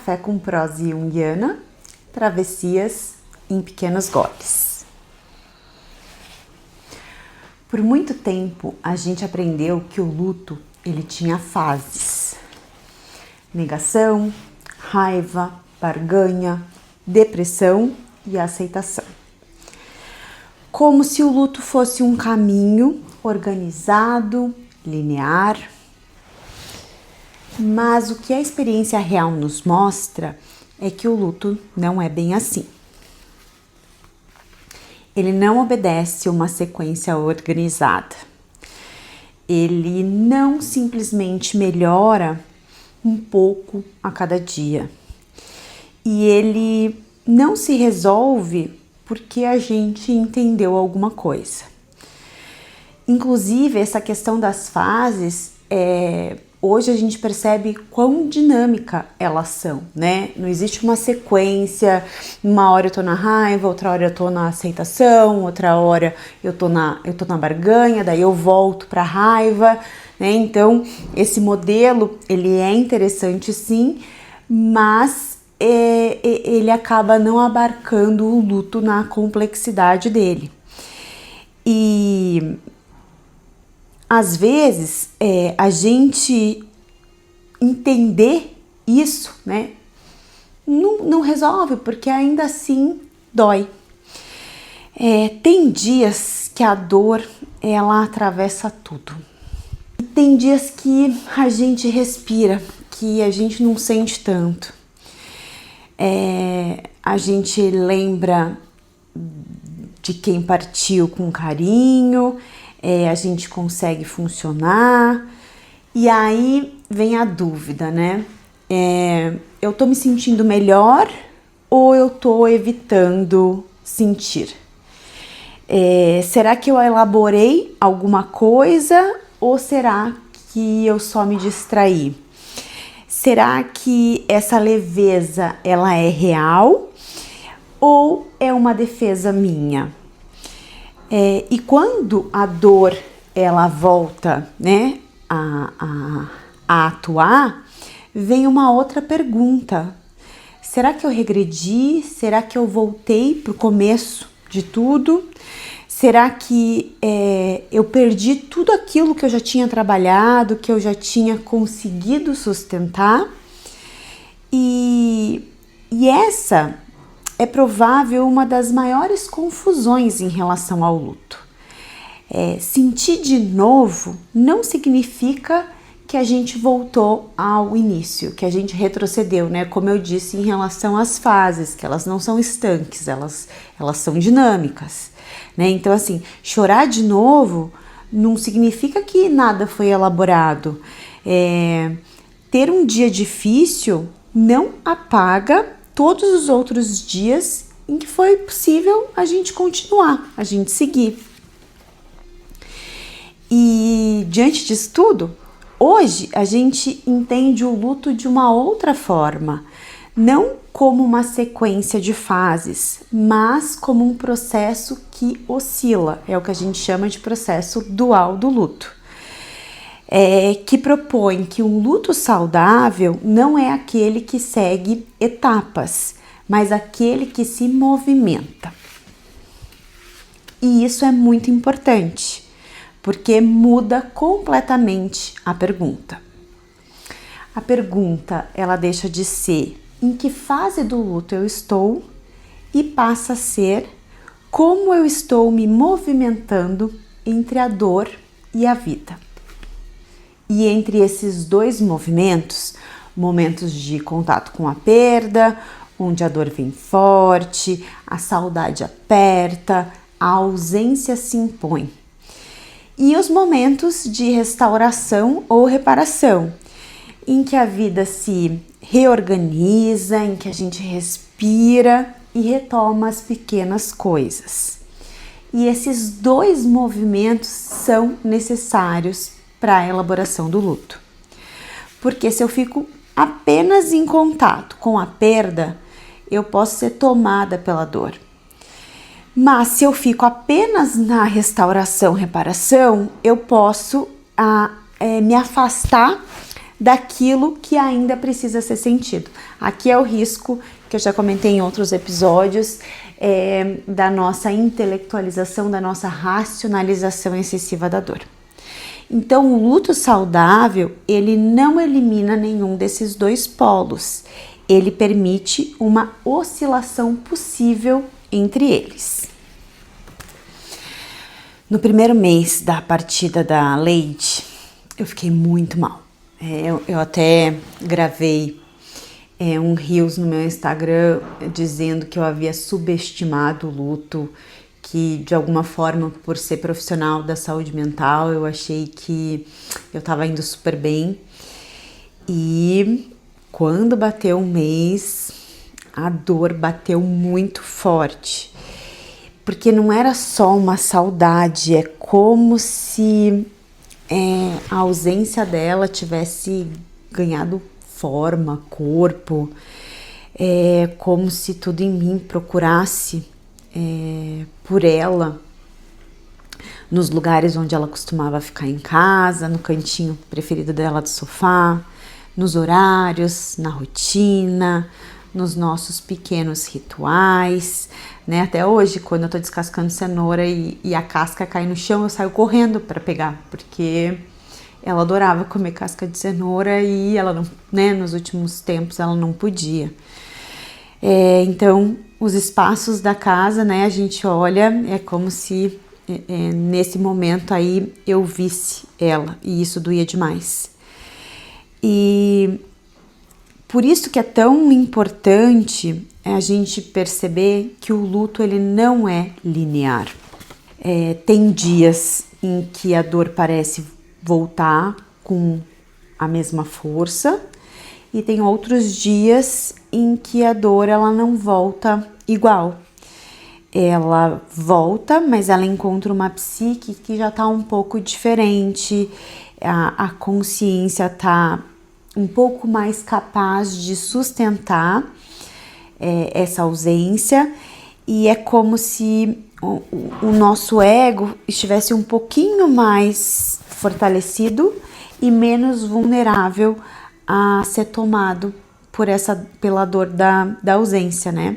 Café com prosa junguiana, travessias em pequenos goles. Por muito tempo a gente aprendeu que o luto ele tinha fases: negação, raiva, barganha, depressão e aceitação. Como se o luto fosse um caminho organizado, linear. Mas o que a experiência real nos mostra é que o luto não é bem assim. Ele não obedece uma sequência organizada. Ele não simplesmente melhora um pouco a cada dia. E ele não se resolve porque a gente entendeu alguma coisa. Inclusive, essa questão das fases, hoje a gente percebe quão dinâmica elas são, né? Não existe uma sequência, uma hora eu tô na raiva, outra hora eu tô na aceitação, outra hora eu tô na barganha, daí eu volto pra raiva, né? Então, esse modelo, ele é interessante sim, mas ele acaba não abarcando o luto na complexidade dele. E às vezes, a gente entender isso, né, não resolve, porque ainda assim dói. Tem dias que a dor, ela atravessa tudo. E tem dias que a gente respira, que a gente não sente tanto. A gente lembra de quem partiu com carinho, a gente consegue funcionar, e aí vem a dúvida, né? Eu tô me sentindo melhor ou eu tô evitando sentir? Será que eu elaborei alguma coisa ou será que eu só me distraí? Será que essa leveza ela é real ou é uma defesa minha? E quando a dor ela volta, né, a atuar, vem uma outra pergunta: será que eu regredi? Será que eu voltei para o começo de tudo? Será que eu perdi tudo aquilo que eu já tinha trabalhado, que eu já tinha conseguido sustentar? E essa é provável uma das maiores confusões em relação ao luto. Sentir de novo não significa que a gente voltou ao início, que a gente retrocedeu, né? Como eu disse em relação às fases, que elas não são estanques, elas são dinâmicas, né? Então, assim, chorar de novo não significa que nada foi elaborado. Ter um dia difícil não apaga todos os outros dias em que foi possível a gente continuar, a gente seguir. E diante disso tudo, hoje a gente entende o luto de uma outra forma, não como uma sequência de fases, mas como um processo que oscila, é o que a gente chama de processo dual do luto. Que propõe que um luto saudável não é aquele que segue etapas, mas aquele que se movimenta. E isso é muito importante, porque muda completamente a pergunta. A pergunta, ela deixa de ser em que fase do luto eu estou e passa a ser como eu estou me movimentando entre a dor e a vida. E entre esses dois movimentos, momentos de contato com a perda, onde a dor vem forte, a saudade aperta, a ausência se impõe. E os momentos de restauração ou reparação, em que a vida se reorganiza, em que a gente respira e retoma as pequenas coisas. E esses dois movimentos são necessários para a elaboração do luto. Porque se eu fico apenas em contato com a perda, eu posso ser tomada pela dor. Mas se eu fico apenas na restauração, reparação, eu posso me afastar daquilo que ainda precisa ser sentido. Aqui é o risco que eu já comentei em outros episódios, da nossa intelectualização, da nossa racionalização excessiva da dor. Então, o luto saudável, ele não elimina nenhum desses dois polos. Ele permite uma oscilação possível entre eles. No primeiro mês da partida da Leide, eu fiquei muito mal. Eu até gravei um Reels no meu Instagram dizendo que eu havia subestimado o luto, que de alguma forma, por ser profissional da saúde mental, eu achei que eu estava indo super bem. E quando bateu um mês, a dor bateu muito forte. Porque não era só uma saudade, é como se a ausência dela tivesse ganhado forma, corpo, como se tudo em mim procurasse por ela, nos lugares onde ela costumava ficar em casa, no cantinho preferido dela do sofá, nos horários, na rotina, nos nossos pequenos rituais, né? Até hoje, quando eu tô descascando cenoura e a casca cai no chão, eu saio correndo para pegar, porque ela adorava comer casca de cenoura e ela não, né, nos últimos tempos ela não podia. Então, os espaços da casa, né, a gente olha, é como se nesse momento aí eu visse ela, e isso doía demais. E por isso que é tão importante a gente perceber que o luto ele não é linear. Tem dias em que a dor parece voltar com a mesma força e tem outros dias em que a dor ela não volta igual. Ela volta, mas ela encontra uma psique que já está um pouco diferente, a consciência está um pouco mais capaz de sustentar essa ausência, e é como se o nosso ego estivesse um pouquinho mais fortalecido e menos vulnerável a ser tomado pela dor da ausência, né?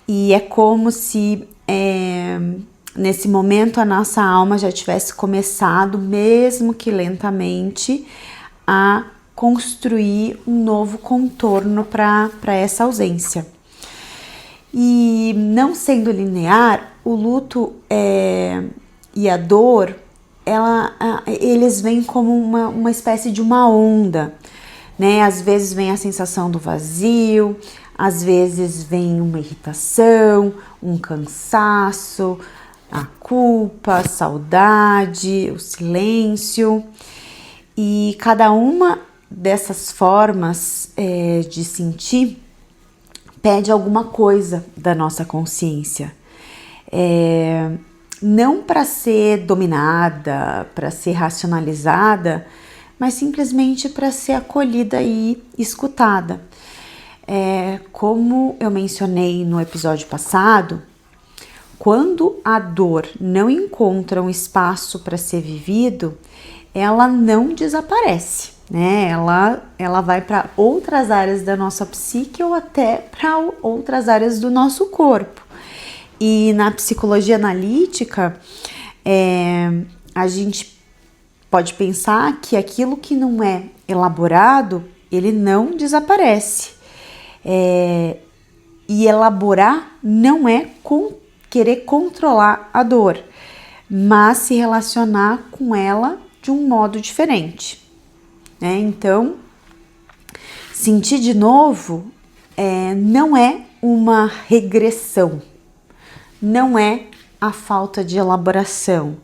E é como se nesse momento a nossa alma já tivesse começado, mesmo que lentamente, a construir um novo contorno para essa ausência. E não sendo linear, o luto e a dor, eles vêm como uma espécie de uma onda, né? Às vezes vem a sensação do vazio, às vezes vem uma irritação, um cansaço, a culpa, a saudade, o silêncio. E cada uma dessas formas de sentir pede alguma coisa da nossa consciência. Não para ser dominada, para ser racionalizada, mas simplesmente para ser acolhida e escutada. Como eu mencionei no episódio passado, quando a dor não encontra um espaço para ser vivido, ela não desaparece, né? Ela vai para outras áreas da nossa psique ou até para outras áreas do nosso corpo. E na psicologia analítica, a gente pode pensar que aquilo que não é elaborado, ele não desaparece. E elaborar não é querer controlar a dor, mas se relacionar com ela de um modo diferente. Então, sentir de novo não é uma regressão, não é a falta de elaboração,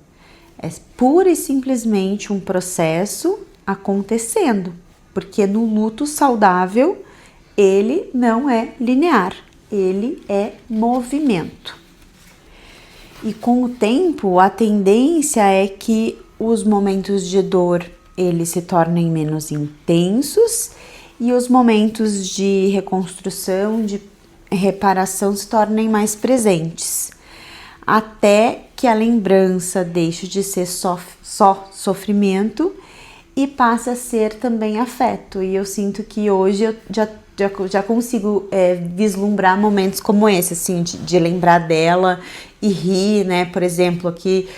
é pura e simplesmente um processo acontecendo, porque no luto saudável ele não é linear, ele é movimento. E com o tempo, a tendência é que os momentos de dor eles se tornem menos intensos e os momentos de reconstrução, de reparação se tornem mais presentes, até que a lembrança deixe de ser só sofrimento e passa a ser também afeto. E eu sinto que hoje eu já consigo vislumbrar momentos como esse, assim, de lembrar dela e rir, né? Por exemplo, aqui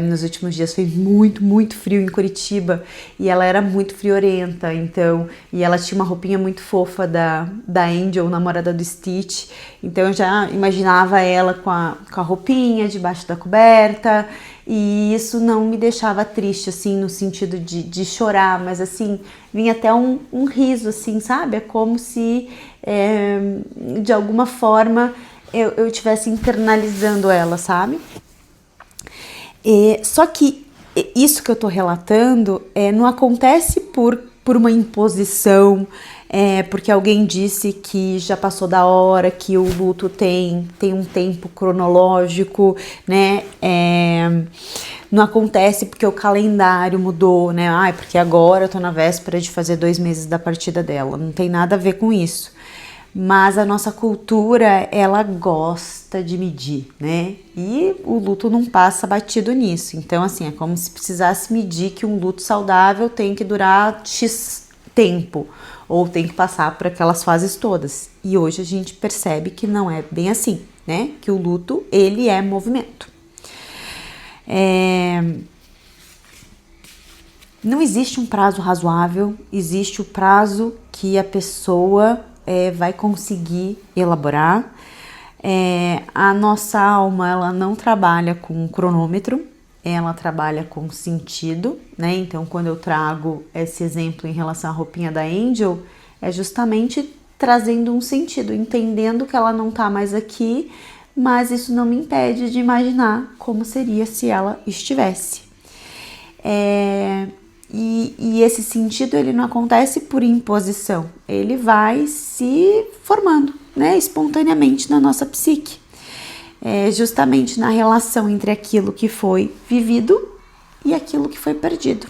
nos últimos dias foi muito, muito frio em Curitiba e ela era muito friorenta, então, e ela tinha uma roupinha muito fofa da Angel, namorada do Stitch, então eu já imaginava ela com a roupinha debaixo da coberta, e isso não me deixava triste, assim, no sentido de chorar, mas assim, vinha até um riso, assim, sabe? É como se de alguma forma eu estivesse internalizando ela, sabe? Só que isso que eu tô relatando não acontece por uma imposição, porque alguém disse que já passou da hora, que o luto tem um tempo cronológico, né? Não acontece porque o calendário mudou, né? Porque agora eu tô na véspera de fazer 2 meses da partida dela. Não tem nada a ver com isso. Mas a nossa cultura, ela gosta de medir, né? E o luto não passa batido nisso. Então, assim, é como se precisasse medir que um luto saudável tem que durar X tempo, ou tem que passar por aquelas fases todas. E hoje a gente percebe que não é bem assim, né? Que o luto, ele é movimento. Não existe um prazo razoável, existe o prazo que a pessoa vai conseguir elaborar. A nossa alma, ela não trabalha com cronômetro, ela trabalha com sentido, né? Então, quando eu trago esse exemplo em relação à roupinha da Angel, é justamente trazendo um sentido, entendendo que ela não tá mais aqui, mas isso não me impede de imaginar como seria se ela estivesse. E esse sentido, ele não acontece por imposição, ele vai se formando, né, espontaneamente na nossa psique, justamente na relação entre aquilo que foi vivido e aquilo que foi perdido.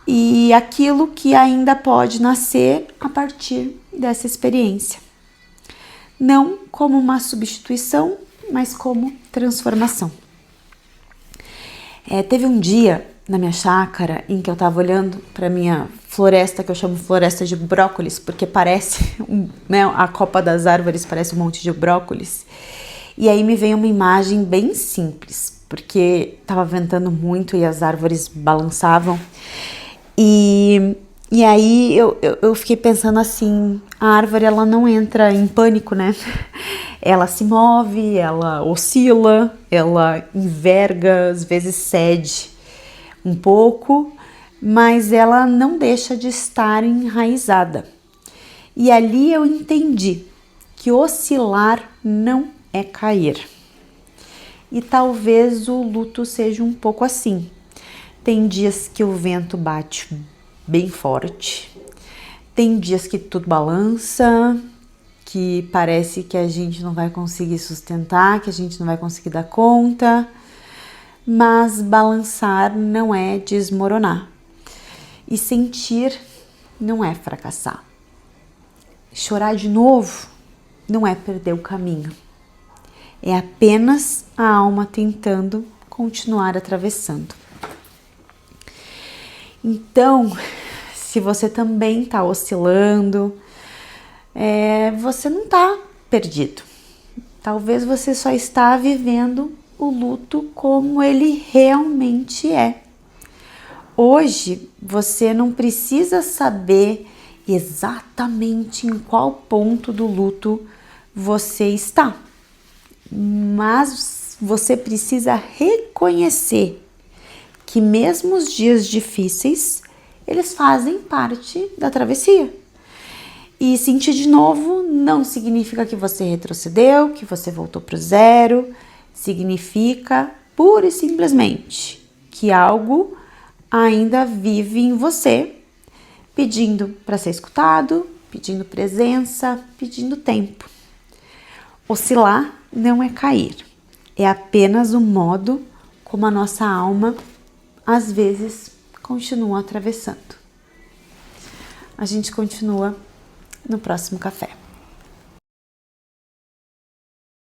E aquilo que ainda pode nascer a partir dessa experiência. Não como uma substituição, mas como transformação. Teve um dia na minha chácara em que eu tava olhando para minha floresta, que eu chamo floresta de brócolis, porque parece, né, a copa das árvores parece um monte de brócolis. E aí me veio uma imagem bem simples, porque tava ventando muito e as árvores balançavam. E aí eu fiquei pensando assim, a árvore, ela não entra em pânico, né? Ela se move, ela oscila, ela enverga, às vezes cede um pouco, mas ela não deixa de estar enraizada. E ali eu entendi que oscilar não é cair. E talvez o luto seja um pouco assim. Tem dias que o vento bate bem forte, tem dias que tudo balança, que parece que a gente não vai conseguir sustentar, que a gente não vai conseguir dar conta, mas balançar não é desmoronar. E sentir não é fracassar. Chorar de novo não é perder o caminho. É apenas a alma tentando continuar atravessando. Então, se você também está oscilando, você não está perdido. Talvez você só está vivendo o luto como ele realmente é. Hoje, você não precisa saber exatamente em qual ponto do luto você está, mas você precisa reconhecer que mesmo os dias difíceis, eles fazem parte da travessia. E sentir de novo não significa que você retrocedeu, que você voltou para o zero. Significa pura e simplesmente que algo ainda vive em você, pedindo para ser escutado, pedindo presença, pedindo tempo. Oscilar não é cair, é apenas o modo como a nossa alma às vezes continua atravessando. A gente continua no próximo café.